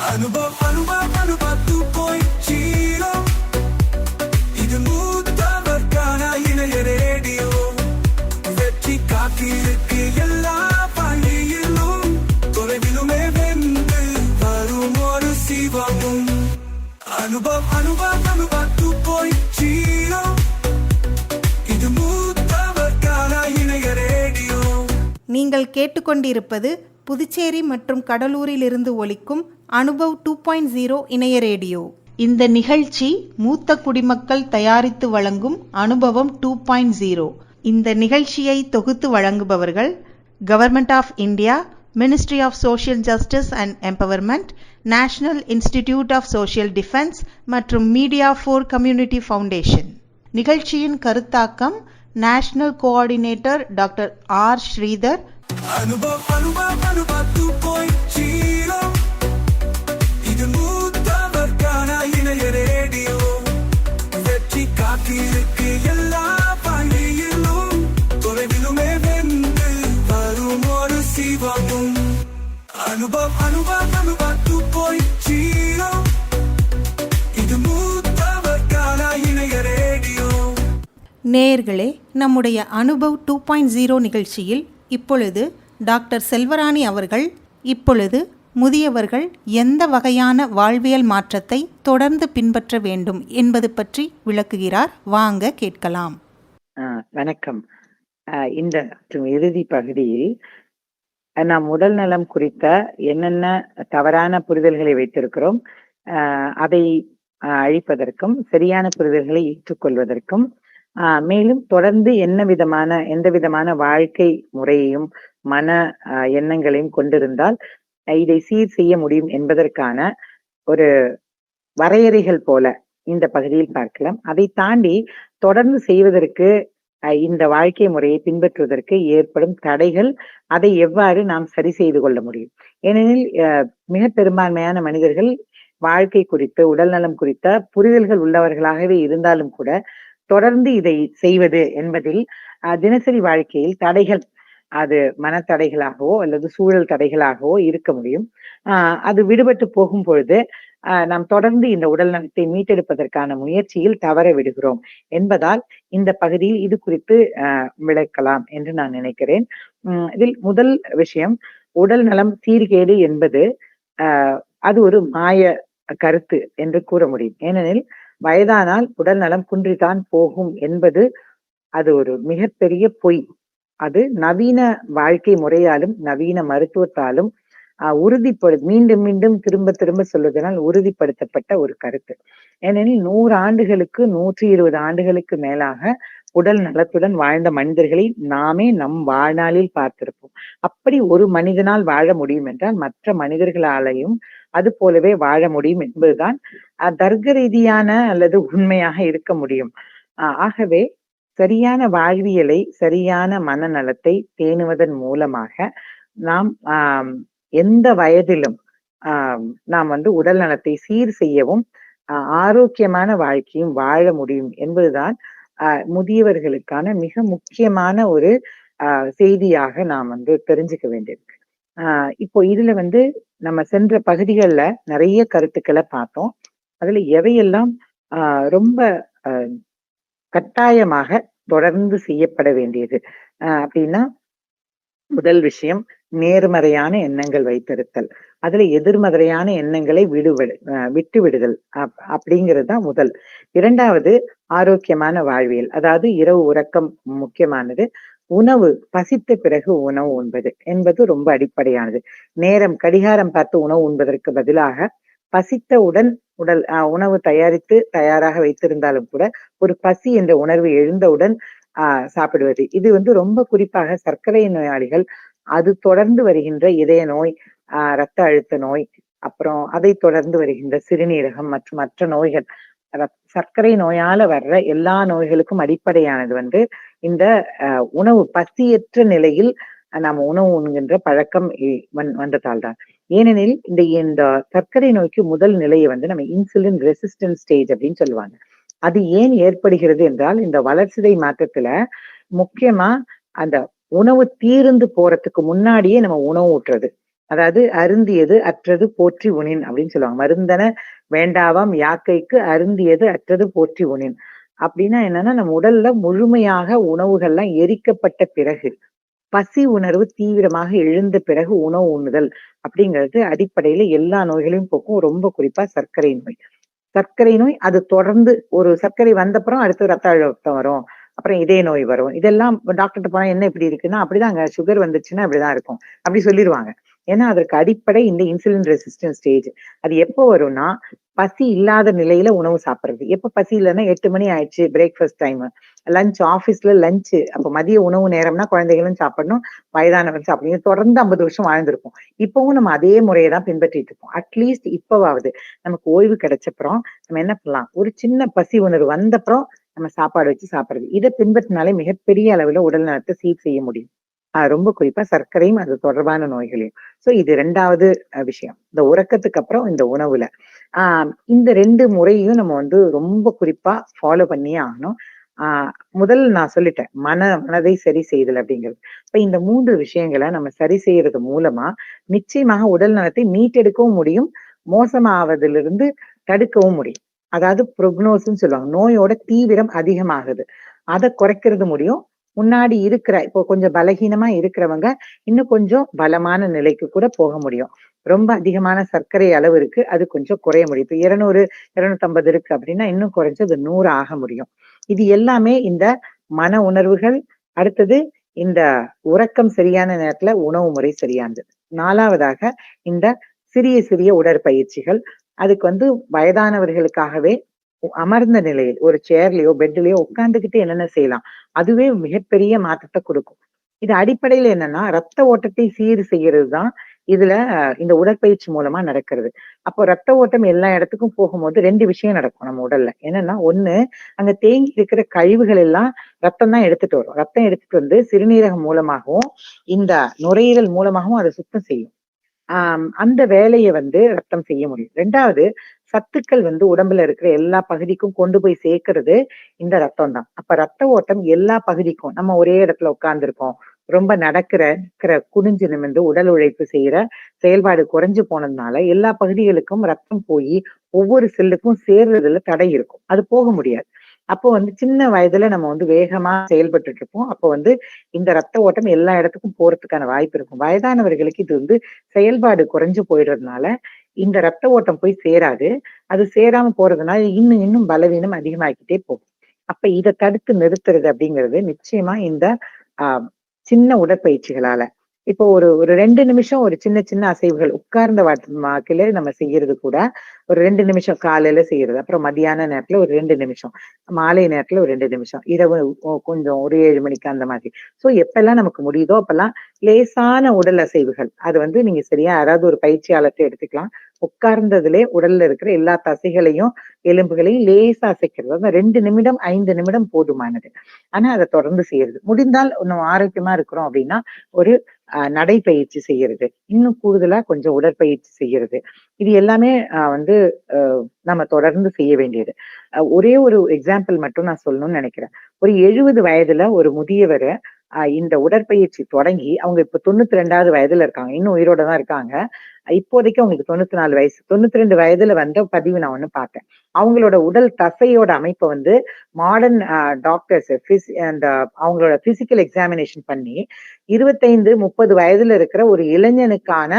அனுபவ 2.0 இது மூத்தவர்கான இணைய ரேடியோ. வெற்றி காத்திருக்கு எல்லா பள்ளியிலும், தொலைவிலுமே வென்று வரும் ஒரு சிவமும். அனுபவ 2.0 இது மூத்தவர்கான இணைய ரேடியோ. நீங்கள் கேட்டுக்கொண்டிருப்பது புதுச்சேரி மற்றும் கடலூரிலிருந்து ஒலிக்கும் அனுபவ் 2.0 இணைய ரேடியோ. இந்த நிகழ்ச்சி மூத்த குடிமக்கள் தயாரித்து வழங்கும் அனுபவம் 2.0. இந்த நிகழ்ச்சியை தொகுத்து வழங்குபவர்கள் government of India, ministry of social justice and empowerment, national institute of social defence மற்றும் மீடியா ஃபார் கம்யூனிட்டி ஃபவுண்டேஷன். நிகழ்ச்சியின் கருத்தாக்கம் national coordinator doctor R Sridhar. அனுபவ 2.0 இது மூத்தவர்கான இணைய ரேடியோ. வெற்றி காத்திருக்கு எல்லா பள்ளியிலும், தொலைவிலுமே வென்று வரும் ஒரு சிவமும். அனுபவ 2.0 இது மூத்தவர்கான இணைய ரேடியோ. நேயர்களே, நம்முடைய அனுபவ் 2.0 நிகழ்ச்சியில் இப்பொழுது டாக்டர் செல்வராணி அவர்கள் முதியவர்கள் எந்த வகையான வாழ்வியல் மாற்றத்தை தொடர்ந்து பின்பற்ற வேண்டும் என்பது பற்றி விளக்குகிறார். வாங்க கேட்கலாம். வணக்கம். இந்த இறுதி பகுதியில் நாம் உடல் நலம் குறித்த என்னென்ன தவறான புரிதல்களை வைத்திருக்கிறோம், அதை அழிப்பதற்கும் சரியான புரிதல்களை ஏற்றுக்கொள்வதற்கும், மேலும் தொடர்ந்து எந்த விதமான வாழ்க்கை முறையையும் மன எண்ணங்களையும் கொண்டிருந்தால் இதை சீர் செய்ய முடியும் என்பதற்கான ஒரு வரையறைகள் போல இந்த பகுதியில் பார்க்கலாம். அதை தாண்டி தொடர்ந்து செய்வதற்கு இந்த வாழ்க்கை முறையை பின்பற்றுவதற்கு ஏற்படும் தடைகள், அதை எவ்வாறு நாம் சரி செய்து கொள்ள முடியும். ஏனெனில் மிக பெரும்பான்மையான மனிதர்கள் வாழ்க்கை குறித்து, உடல் நலம் குறித்த புரிதல்கள் உள்ளவர்களாகவே இருந்தாலும் கூட தொடர்ந்து இதை செய்வது என்பதில் தினசரி வாழ்க்கையில் தடைகள், அது மனத்தடைகளாகவோ அல்லது சூழல் தடைகளாகவோ இருக்க முடியும். அது விடுபட்டு போகும் பொழுது நாம் தொடர்ந்து இந்த உடல் நலத்தை மீட்டெடுப்பதற்கான முயற்சியில் தவற விடுகிறோம் என்பதால் இந்த பகுதியில் இது குறித்து விளக்கலாம் என்று நான் நினைக்கிறேன். இதில் முதல் விஷயம், உடல் நலம் சீர்கேடு என்பது அது ஒரு மாய கருத்து என்று கூற முடியும். ஏனெனில் வயதானால் உடல் நலம் குன்றித்தான் போகும் என்பது அது ஒரு மிகப்பெரிய பொய். அது நவீன வாழ்க்கை முறையாலும் நவீன மருத்துவத்தாலும் மீண்டும் மீண்டும் திரும்ப திரும்ப சொல்வதனால் உறுதிப்படுத்தப்பட்ட ஒரு கருத்து. ஏனெனில் 100 ஆண்டுகளுக்கு 120 ஆண்டுகளுக்கு மேலாக உடல் நலத்துடன் வாழ்ந்த மனிதர்களை நாமே நம் வாழ்நாளில் பார்த்திருப்போம். அப்படி ஒரு மனிதனால் வாழ முடியும் என்றால் மற்ற மனிதர்களாலையும் அது போலவே வாழ முடியும் என்பதுதான் தர்க்க ரீதியான அல்லது உண்மையாக இருக்க முடியும். ஆகவே சரியான வாழ்வியலை, சரியான மனநலத்தை பேணுவதன் மூலமாக நாம் எந்த வயதிலும் நாம் உடல் நலத்தை சீர் செய்யவும் ஆரோக்கியமான வாழ்க்கையும் வாழ முடியும் என்பதுதான் முதியவர்களுக்கான மிக முக்கியமான ஒரு செய்தியாக நாம் தெரிஞ்சுக்க வேண்டியிருக்கு. இப்போ இதுல நம்ம சென்ற பகுதிகள்ல நிறைய கருத்துக்களை பார்த்தோம். அதுல எவையெல்லாம் ரொம்ப கட்டாயமாக தொடர்ந்து செய்யப்பட வேண்டியது அப்படின்னா, முதல் விஷயம் நேர்மறையான எண்ணங்கள் வைத்திருத்தல். அதுல எதிர்மறையான எண்ணங்களை விட்டு விடுதல் அப்படிங்கிறது தான் முதல். இரண்டாவது ஆரோக்கியமான வாழ்வியல், அதாவது இரவு உறக்கம் முக்கியமானது. உணவு, பசித்த பிறகு உணவு உண்பது என்பது ரொம்ப அடிப்படையானது. கடிகாரம் பார்த்து உணவு உண்பதற்கு பதிலாக பசித்தவுடன் உணவு தயாராக வைத்திருந்தாலும் கூட ஒரு பசி என்ற உணர்வு எழுந்தவுடன் சாப்பிடுவது. இது ரொம்ப குறிப்பாக சர்க்கரை நோயாளிகள், அது தொடர்ந்து வருகின்ற இதய நோய், இரத்த அழுத்த நோய், அப்புறம் அதை தொடர்ந்து வருகின்ற சிறுநீரகம் மற்றும் மற்ற நோய்கள், சர்க்கரை நோயால வர்ற எல்லா நோய்களுக்கும் அடிப்படையானது இந்த உணவு, பசியற்ற நிலையில் நாம உணவு உண்கின்ற பழக்கம் வந்ததால் தான். ஏனெனில் இந்த சர்க்கரை நோய்க்கு முதல் நிலையை நம்ம இன்சுலின் ரெசிஸ்டன்ஸ் ஸ்டேஜ் அப்படின்னு சொல்லுவாங்க. அது ஏன் ஏற்படுகிறது என்றால், இந்த வளர்சிதை மாற்றத்துல முக்கியமா அந்த உணவு தீர்ந்து போறதுக்கு முன்னாடியே நம்ம உணவு ஊட்டுறது, அதாவது அருந்தியது அற்றது போற்றி உணின் அப்படின்னு சொல்லுவாங்க. மருந்தன வேண்டாவாம் யாக்கைக்கு அருந்தியது அற்றது போற்றி உணின். அப்படின்னா என்னன்னா, நம்ம உடல்ல முழுமையாக உணவுகள்லாம் எரிக்கப்பட்ட பிறகு, பசி உணர்வு தீவிரமாக எழுந்த பிறகு உணவு உண்ணுதல் அப்படிங்கிறது அடிப்படையில எல்லா நோய்களையும் போக்கும். ரொம்ப குறிப்பா சர்க்கரை நோய். சர்க்கரை நோய் அது தொடர்ந்து ஒரு சர்க்கரை வந்தப்புறம் அடுத்து ரத்த அழுத்தம் வரும். அப்புறம் இதய நோய் வரும். இதெல்லாம் டாக்டர்ட்ட போனா என்ன இப்படி இருக்குன்னா, அப்படிதாங்க சுகர் வந்துருச்சுன்னா அப்படிதான் இருக்கும். அப்படி சொல்லிருவாங்க. ஏன்னா அதற்கு அடிப்படை இந்த இன்சுலின் ரெசிஸ்டன்ஸ் ஸ்டேஜ். அது எப்போ வரும்னா, பசி இல்லாத நிலையில உணவு சாப்பிடுறது. எப்ப பசி இல்லன்னா 8 மணி ஆயிடுச்சு பிரேக்ஃபாஸ்ட் டைம். லஞ்ச் ஆஃபீஸ்ல லஞ்ச் அப்ப மதிய உணவு நேரம்னா குழந்தைகளும் சாப்பிடணும், வயதானவர்கள் சாப்பிடணும். இது தொடர்ந்து 50 வருஷம் வாழ்ந்திருப்போம். இப்பவும் நம்ம அதே முறைய தான் பின்பற்றிட்டு இருக்கோம். அட்லீஸ்ட் இப்பவாவது நமக்கு ஓய்வு கிடைச்சப்புறம் நம்ம என்ன பண்ணலாம்? ஒரு சின்ன பசி உணர்வு வந்தப்புறம் நம்ம சாப்பாடு வச்சு சாப்பிடுறது. இத பின்பற்றினாலே மிகப்பெரிய அளவுல உடல் நலத்தை சீர் செய்ய முடியும். ரொம்ப குறிப்பா சர்க்கரையும் அது தொடர்பான நோய்களையும். சோ இது 2வது விஷயம். இந்த உறக்கத்துக்கு அப்புறம் இந்த உணவுல. இந்த 2 முறையும் நம்ம வந்து ரொம்ப குறிப்பா ஃபாலோ பண்ணியே ஆகணும். முதல் நான் சொல்லிட்டேன். மனதை சரி செய்தல் அப்படிங்கிறது. இப்ப இந்த 3 விஷயங்கள நம்ம சரி செய்யறது மூலமா நிச்சயமாக உடல் நலத்தை மீட்டெடுக்கவும் முடியும். மோசமாவதிலிருந்து தடுக்கவும் முடியும். அதாவது புரோக்னோசிஸ்ன்னு சொல்லுவாங்க. நோயோட தீவிரம் அதிகமாகுது. அத குறைக்கிறது முடியும். முன்னாடி இருக்கிற இப்போ கொஞ்சம் பலகீனமா இருக்கிறவங்க இன்னும் கொஞ்சம் பலமான நிலைக்கு கூட போக முடியும். ரொம்ப அதிகமான சர்க்கரை அளவு இருக்கு. அது கொஞ்சம் குறைய முடியும். இப்ப 200, 250 இருக்கு அப்படின்னா இன்னும் குறைஞ்சு அது 100 ஆக முடியும். இது எல்லாமே இந்த மன உணர்வுகள், அடுத்தது இந்த உறக்கம் சரியான நேரத்துல உணவு முறை சரியானது. 4வதாக இந்த சிறிய சிறிய உடற்பயிற்சிகள். அதுக்கு வந்து வயதானவர்களுக்காகவே அமர்ந்த நிலையில் ஒரு சேர்லயோ, பெட்லயோ உட்கார்ந்துகிட்டு என்னென்ன செய்யலாம்? அதுவே மிகப்பெரிய மாற்றத்த குடுக்கும். இது அடிப்படையில என்னன்னா, ரத்த ஓட்டத்தை சீர் செய்யறது தான் இதுல இந்த உடற்பயிற்சி மூலமா நடக்கிறது. அப்போ ரத்த ஓட்டம் எல்லா இடத்துக்கும் போகும்போது 2 விஷயம் நடக்கும் நம்ம உடல்ல. என்னன்னா, 1 அங்க தேங்கி இருக்கிற கழிவுகள் எல்லாம் ரத்தம் தான் எடுத்துட்டு வரும். ரத்தம் எடுத்துட்டு வந்து சிறுநீரகம் மூலமாகவும், இந்த நுரையீரல் மூலமாகவும் அத சுத்தம் செய்யும். அந்த வேலைய வந்து ரத்தம் செய்ய முடியும். 2வது சத்துக்கள் வந்து உடம்புல இருக்கிற எல்லா பகுதிக்கும் கொண்டு போய் சேர்க்கிறது இந்த ரத்தம் தான். அப்ப ரத்த ஓட்டம் எல்லா பகுதிக்கும் நம்ம ஒரே இடத்துல உட்கார்ந்துருக்கோம். ரொம்ப குனிஞ்சு நிமிர்ந்து உடல் உழைப்பு செய்யற செயல்பாடு குறைஞ்சு போனதுனால எல்லா பகுதிகளுக்கும் ரத்தம் போய் ஒவ்வொரு செல்லுக்கும் சேர்றதுல தடை இருக்கும். அது போக முடியாது. அப்போ வந்து சின்ன வயதுல நம்ம வந்து வேகமா செயல்பட்டுட்டு இருப்போம். அப்போ வந்து இந்த ரத்த ஓட்டம் எல்லா இடத்துக்கும் போறதுக்கான வாய்ப்பு இருக்கும். வயதானவர்களுக்கு இது வந்து செயல்பாடு குறைஞ்சு போயிடுறதுனால இந்த ரத்த ஓட்டம் போய் சேராது. அது சேராம போறதுனால இன்னும் இன்னும் பலவீனம் அதிகமாகிக்கிட்டே போகும். அப்ப இத தடுத்து நிறுத்துறது அப்படிங்கிறது நிச்சயமா இந்த ஆஹ் சின்ன உடற்பயிற்சிகளால. இப்போ ஒரு ஒரு 2 நிமிஷம் ஒரு சின்ன சின்ன அசைவுகள் உட்கார்ந்த வாக்கில நம்ம செய்யறது கூட ஒரு 2 நிமிஷம் காலையில செய்யறது. அப்புறம் மத்தியான நேரத்துல ஒரு 2 நிமிஷம். மாலை நேரத்துல ஒரு 2 நிமிஷம். இரவு கொஞ்சம் ஒரு 7 மணிக்கு அந்த மாதிரி. சோ எப்பெல்லாம் நமக்கு முடியுதோ அப்பெல்லாம் லேசான உடல் அசைவுகள். அது வந்து நீங்க சரியா யாராவது ஒரு பயிற்சியாளர்ட்ட எடுத்துக்கலாம். உட்கார்ந்ததிலே உடல்ல இருக்கிற எல்லா தசைகளையும், எலும்புகளையும் லேசா அசைக்கிறது. அதான் 2 நிமிடம், 5 நிமிடம் போதுமானது. ஆனா அத தொடர்ந்து செய்யறது. முடிந்தால் இன்னும் ஆரோக்கியமா இருக்கிறோம் அப்படின்னா, ஒரு நடைப்பயிற்சி செய்யறது. இன்னும் கூடுதலா கொஞ்சம் உடற்பயிற்சி செய்யறது. இது எல்லாமே வந்து நம்ம தொடர்ந்து செய்ய வேண்டியது. ஒரே ஒரு எக்ஸாம்பிள் மட்டும் நான் சொல்லணும்னு நினைக்கிறேன். ஒரு 70 வயதுல ஒரு முதியவர இந்த உடற்பயிற்சி தொடங்கி அவங்க இப்ப 92வது வயதுல இருக்காங்க. இன்னும் உயிரோட தான் இருக்காங்க. இப்போதைக்கு அவங்களுக்கு 94 வயசு. 92 வயதுல வந்த பதிவு நான் ஒண்ணு பார்த்தேன். அவங்களோட உடல் தசையோட அமைப்ப வந்து மாடர்ன் டாக்டர்ஸ் அந்த அவங்களோட பிசிக்கல் எக்ஸாமினேஷன் பண்ணி 25, 30 வயதுல இருக்கிற ஒரு இளைஞனுக்கான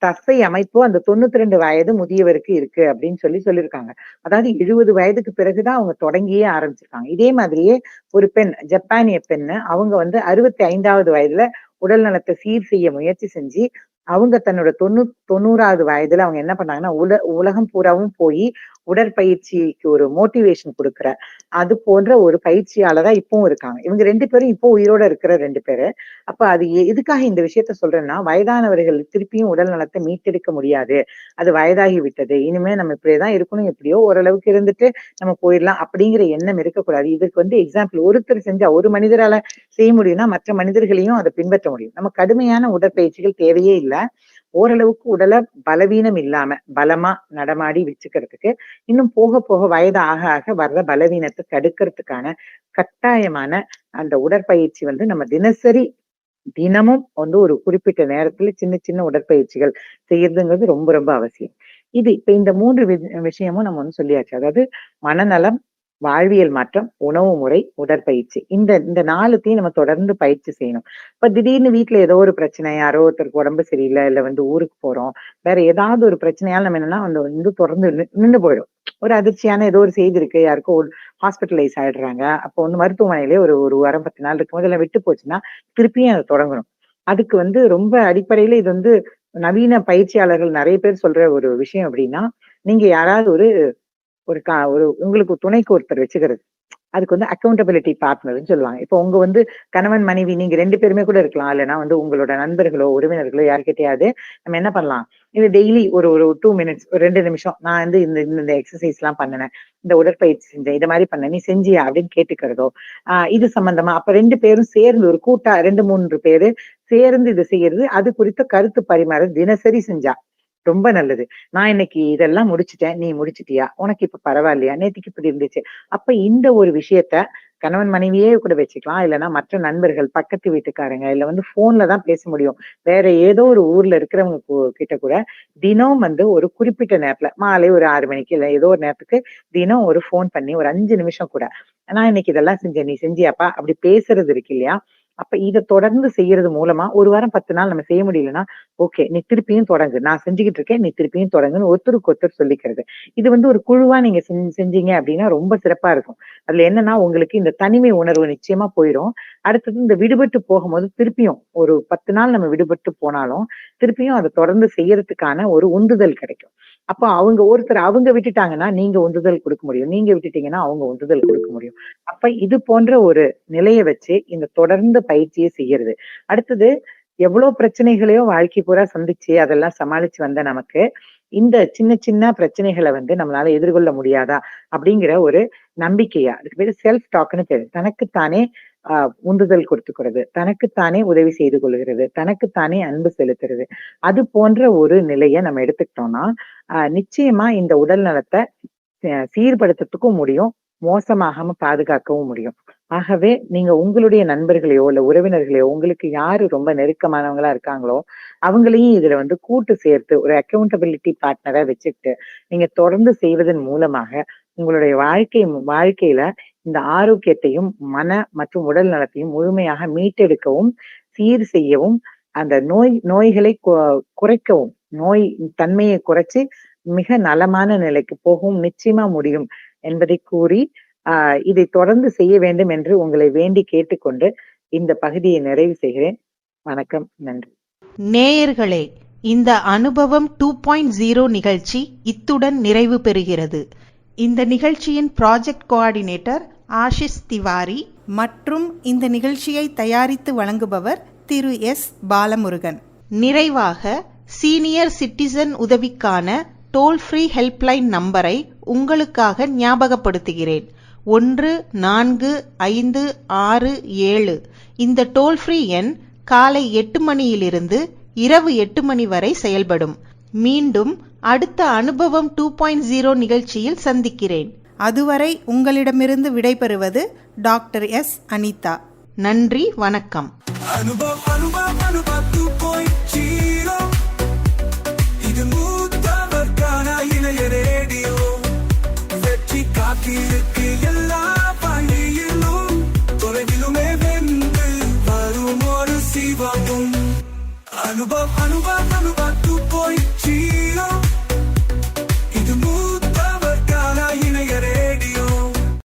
தசை அமைப்பு அந்த 92 வயது முதியவருக்கு இருக்கு அப்படின்னு சொல்லியிருக்காங்க. அதாவது 70 வயதுக்கு பிறகுதான் அவங்க தொடங்கியே ஆரம்பிச்சிருக்காங்க. இதே மாதிரியே ஒரு பெண், ஜப்பானிய பெண்ணு, அவங்க வந்து 65வது வயதுல உடல் நலத்தை சீர் செய்ய முயற்சி செஞ்சு அவங்க தன்னோட 90வது வயதுல அவங்க என்ன பண்ணாங்கன்னா, உலகம் பூராவும் போய் உடற்பயிற்சிக்கு ஒரு மோட்டிவேஷன் குடுக்குற அது போன்ற ஒரு பயிற்சியாளரா இப்பவும் இருக்காங்க. இவங்க 2 பேரும் இப்போ உயிரோட இருக்கிற 2 பேரு. அப்ப அது எதுக்காக இந்த விஷயத்த சொல்றேன்னா, வயதானவர்கள் திருப்பியும் உடல் நலத்தை மீட்டெடுக்க முடியாது. அது வயதாகி விட்டது. இனிமே நம்ம இப்படியேதான் இருக்கணும். எப்படியோ ஓரளவுக்கு இருந்துட்டு நம்ம போயிடலாம் அப்படிங்கிற எண்ணம் இருக்கக்கூடாது. இதுக்கு வந்து எக்ஸாம்பிள் ஒருத்தர் செஞ்சா ஒரு மனிதரால செய்ய முடியும்னா மற்ற மனிதர்களையும் அதை பின்பற்ற முடியும். நம்ம கடுமையான உடற்பயிற்சிகள் தேவையே இல்ல. ஓரளவுக்கு உடலை பலவீனம் இல்லாம பலமா நடமாடி வச்சுக்கிறதுக்கு இன்னும் போக போக வயது ஆக ஆக வர்ற பலவீனத்தை தடுக்கிறதுக்கான கட்டாயமான அந்த உடற்பயிற்சி வந்து நம்ம தினசரி தினமும் வந்து ஒரு குறிப்பிட்ட நேரத்துல சின்ன சின்ன உடற்பயிற்சிகள் செய்யறதுங்கிறது ரொம்ப ரொம்ப அவசியம். இது இப்ப இந்த 3 விஷயமும் நம்ம வந்து சொல்லியாச்சு. அதாவது மனநலம், வாழ்வியல் மாற்றம், உணவு முறை, உடற்பயிற்சி. இந்த இந்த 4த்தையும் நம்ம தொடர்ந்து பயிற்சி செய்யணும். இப்ப திடீர்னு வீட்ல ஏதோ ஒரு பிரச்சனை, யாரோ ஒருத்தருக்கு உடம்பு சரியில்ல, இல்ல வந்து ஊருக்கு போறோம். வேற ஏதாவது ஒரு பிரச்சனையால நம்ம என்னன்னா வந்து தொடர்ந்து நின்னு போயிடும். ஒரு அதிர்ச்சியான ஏதோ ஒரு செய்தி இருக்கு, யாருக்கோ ஹாஸ்பிட்டலைஸ் ஆயிடுறாங்க. அப்போ வந்து மருத்துவமனையிலே ஒரு ஒரு வாரம் 10 நாள் இருக்கும்போது எல்லாம் விட்டு போச்சுன்னா, திருப்பியும் அத தொடங்கணும். அதுக்கு வந்து ரொம்ப அடிப்படையில இது வந்து நவீன பயிற்சியாளர்கள் நெறைய பேர் சொல்ற ஒரு விஷயம் அப்படின்னா, நீங்க யாராவது ஒரு ஒரு ஒரு உங்களுக்கு துணைக்கு ஒருத்தர் வச்சுக்கிறது. அதுக்கு வந்து அக்கவுண்டபிலிட்டி பார்ட்னர்ன்னு சொல்லுவாங்க. இப்போ உங்க வந்து கணவன், மனைவி நீங்க 2 பேருமே கூட இருக்கலாம். இல்லன்னா வந்து உங்களோட நண்பர்களோ, உறவினர்களோ யார்கிட்டயாவது நம்ம என்ன பண்ணலாம்? இது டெய்லி ஒரு ஒரு 2 மினிட்ஸ் ஒரு 2 நிமிஷம் நான் வந்து இந்த இந்த எக்ஸர்சைஸ்லாம் பண்ணுனேன். இந்த உடற்பயிற்சி செஞ்சேன். இத மாரி பண்ணேன். நீ செஞ்சியா? அப்படின்னு கேட்டுக்கிறதோ, இது சம்பந்தமா அப்ப 2 பேரும் சேர்ந்து ஒரு கூட்டா 2, 3 பேரு சேர்ந்து இது செய்யறது. அது குறித்த கருத்து பரிமாறம் தினசரி செஞ்சா ரொம்ப நல்லது. நான் இன்னைக்கு இதெல்லாம் முடிச்சுட்டேன். நீ முடிச்சிட்டியா? உனக்கு இப்ப பரவாயில்லையா? நேத்துக்கு இப்படி இருந்துச்சு. அப்ப இந்த ஒரு விஷயத்த கணவன் மனைவியே கூட வச்சுக்கலாம். இல்லன்னா மற்ற நண்பர்கள், பக்கத்து வீட்டுக்காரங்க, இல்ல வந்து ஃபோன்ல தான் பேச முடியும். வேற ஏதோ ஒரு ஊர்ல இருக்கிறவங்க கிட்ட கூட தினம் வந்து ஒரு குறிப்பிட்ட நேரத்துல மாலை ஒரு 6 மணிக்கு இல்ல ஏதோ ஒரு நேரத்துக்கு தினம் ஒரு ஃபோன் பண்ணி ஒரு 5 நிமிஷம் கூட, நான் இன்னைக்கு இதெல்லாம் செஞ்சேன். நீ செஞ்சியாப்பா? அப்படி பேசுறது இருக்கு இல்லையா? அப்ப இத தொடர்ந்து செய்யறது மூலமா 1 வாரம் 10 நாள் நம்ம செய்ய முடியலன்னா, ஓகே நீ திருப்பியும் தொடங்கு. நான் செஞ்சுகிட்டு இருக்கேன். நீ திருப்பியும் தொடங்குன்னு ஒருத்தருக்கு ஒருத்தர் சொல்லிக்கிறது. இது வந்து ஒரு குழுவா நீங்க செஞ்சீங்க அப்படின்னா ரொம்ப சிறப்பா இருக்கும். அதுல என்னன்னா உங்களுக்கு இந்த தனிமை உணர்வு நிச்சயமா போயிரும். அடுத்தது இந்த விடுபட்டு போகும்போது திருப்பியும் ஒரு 10 நாள் நம்ம விடுபட்டு போனாலும், திருப்பியும் அத தொடர்ந்து செய்யறதுக்கான ஒரு உந்துதல் கிடைக்கும். அப்ப அவங்க விட்டுட்டாங்கன்னா, நீங்க உந்துதல் குடுக்க முடியும். நீங்க விட்டுட்டீங்கன்னா, அவங்க உந்துதல் குடுக்க முடியும். அப்ப இது போன்ற ஒரு நிலைய வச்சு இந்த தொடர்ந்து பயிற்சிய செய்யறது. அடுத்தது எவ்வளோ பிரச்சனைகளையோ வாழ்க்கை பூரா சந்திச்சு அதெல்லாம் சமாளிச்சு வந்த நமக்கு, இந்த சின்ன சின்ன பிரச்சனைகள வந்து நம்மளால எதிர்கொள்ள முடியாதா? அப்படிங்கிற ஒரு நம்பிக்கையா, அதுக்கு பேரு செல்ஃப் டாக்ன்னு பேரு. தனக்குத்தானே உந்துதல் கொடுத்துக்கிறது, தனக்குத்தானே உதவி செய்து கொள்கிறது, தனக்குத்தானே அன்பு செலுத்துறது. அது போன்ற ஒரு நிலைய நம்ம எடுத்துக்கிட்டோம்னா, நிச்சயமா இந்த உடல் நலத்த சீர்படுத்துறதுக்கும் முடியும். மோசமாகாம பாதுகாக்கவும் முடியும். ஆகவே நீங்க உங்களுடைய நண்பர்களையோ, இல்ல உறவினர்களையோ, உங்களுக்கு யாரு ரொம்ப நெருக்கமானவங்களா இருக்காங்களோ, அவங்களையும் இதுல வந்து கூட்டு சேர்த்து ஒரு அக்கவுண்டபிலிட்டி பார்ட்னரா வச்சுக்கிட்டு, நீங்க தொடர்ந்து செய்வதன் மூலமாக உங்களுடைய வாழ்க்கையில இந்த ஆரோக்கியத்தையும், மன மற்றும் உடல் நலத்தையும் முழுமையாக மீட்டெடுக்கவும், சீர் செய்யவும், அந்த நோய்களை குறைக்கவும், நோய் தன்மையை குறைச்சு மிக நலமான நிலைக்கு போகவும் நிச்சயமா முடியும் என்பதை கூறி, இதை தொடர்ந்து செய்ய வேண்டும் என்று உங்களை வேண்டி கேட்டுக்கொண்டு இந்த பகுதியை நிறைவு செய்கிறேன். வணக்கம், நன்றி. நேயர்களே, இந்த அனுபவம் 2.0 நிகழ்ச்சி இத்துடன் நிறைவு பெறுகிறது. இந்த நிகழ்ச்சியின் ப்ராஜெக்ட் கோஆர்டினேட்டர் ஆஷிஷ் திவாரி மற்றும் இந்த நிகழ்ச்சியை தயாரித்து வழங்குபவர் திரு எஸ் பாலமுருகன். நிறைவாக சீனியர் சிட்டிசன் உதவிக்கான டோல் ஃப்ரீ ஹெல்ப்லைன் நம்பரை உங்களுக்காக ஞாபகப்படுத்துகிறேன். 145667. இந்த டோல் ஃப்ரீ எண் காலை 8 மணியிலிருந்து இரவு 8 மணி வரை செயல்படும். மீண்டும் அடுத்த அனுபவம் 2.0 நிகழ்ச்சியில் சந்திக்கிறேன். அதுவரை உங்களிடமிருந்து விடைபெறுவது டாக்டர் எஸ் அனிதா. நன்றி, வணக்கம். அனுபவம் 2.0 இது